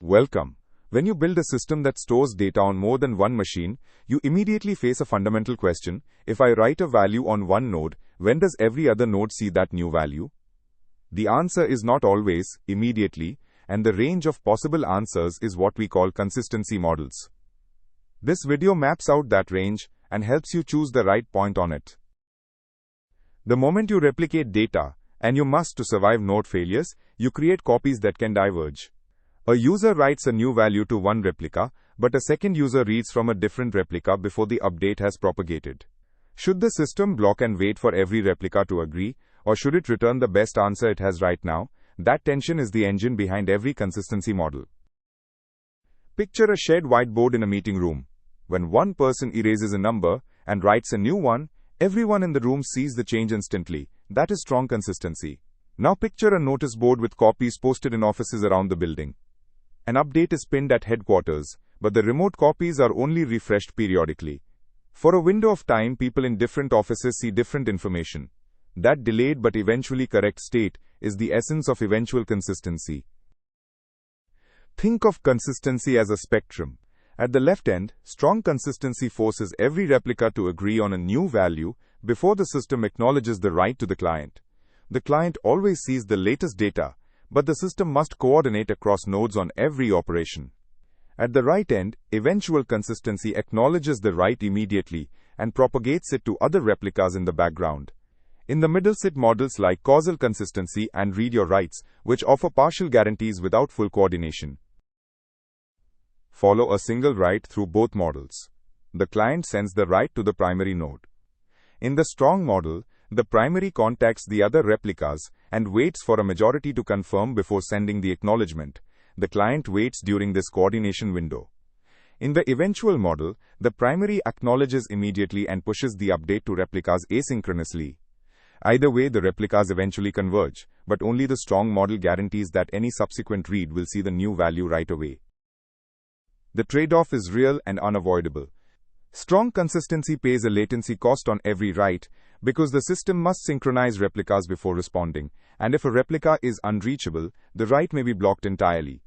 Welcome. When you build a system that stores data on more than one machine, you immediately face a fundamental question. If I write a value on one node, when does every other node see that new value? The answer is not always immediately, and the range of possible answers is what we call consistency models. This video maps out that range and helps you choose the right point on it. The moment you replicate data, and you must to survive node failures, you create copies that can diverge. A user writes a new value to one replica, but a second user reads from a different replica before the update has propagated. Should the system block and wait for every replica to agree, or should it return the best answer it has right now? That tension is the engine behind every consistency model. Picture a shared whiteboard in a meeting room. When one person erases a number and writes a new one, everyone in the room sees the change instantly. That is strong consistency. Now picture a notice board with copies posted in offices around the building. An update is pinned at headquarters, but the remote copies are only refreshed periodically. For a window of time, people in different offices see different information. That delayed but eventually correct state is the essence of eventual consistency. Think of consistency as a spectrum. At the left end, strong consistency forces every replica to agree on a new value before the system acknowledges the write to the client. The client always sees the latest data, but the system must coordinate across nodes on every operation. At the right end, eventual consistency acknowledges the write immediately and propagates it to other replicas in the background. In the middle sit models like causal consistency and read your writes, which offer partial guarantees without full coordination. Follow a single write through both models. The client sends the write to the primary node. In the strong model, the primary contacts the other replicas and waits for a majority to confirm before sending the acknowledgement. The client waits during this coordination window. In the eventual model, the primary acknowledges immediately and pushes the update to replicas asynchronously. Either way, the replicas eventually converge, but only the strong model guarantees that any subsequent read will see the new value right away. The trade-off is real and unavoidable. Strong consistency pays a latency cost on every write, because the system must synchronize replicas before responding, and if a replica is unreachable, the write may be blocked entirely.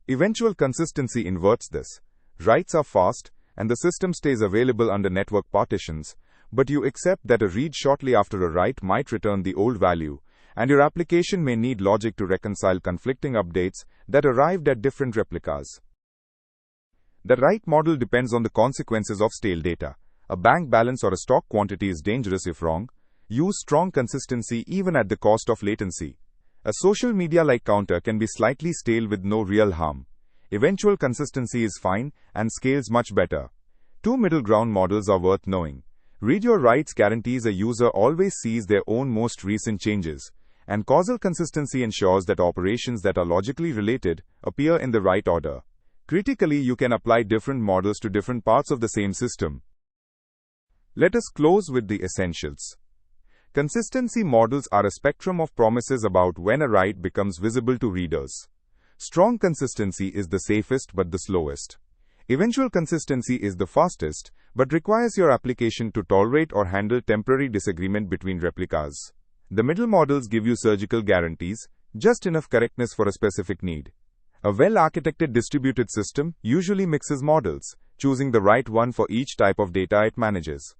Eventual consistency inverts this. Writes are fast, and the system stays available under network partitions, but you accept that a read shortly after a write might return the old value, and your application may need logic to reconcile conflicting updates that arrived at different replicas. The write model depends on the consequences of stale data. A bank balance or a stock quantity is dangerous if wrong. Use strong consistency even at the cost of latency. A social media-like counter can be slightly stale with no real harm. Eventual consistency is fine and scales much better. Two middle ground models are worth knowing. Read your writes guarantees a user always sees their own most recent changes, and causal consistency ensures that operations that are logically related appear in the right order. Critically, you can apply different models to different parts of the same system. Let us close with the essentials. Consistency models are a spectrum of promises about when a write becomes visible to readers. Strong consistency is the safest but the slowest. Eventual consistency is the fastest, but requires your application to tolerate or handle temporary disagreement between replicas. The middle models give you surgical guarantees, just enough correctness for a specific need. A well-architected distributed system usually mixes models, choosing the right one for each type of data it manages.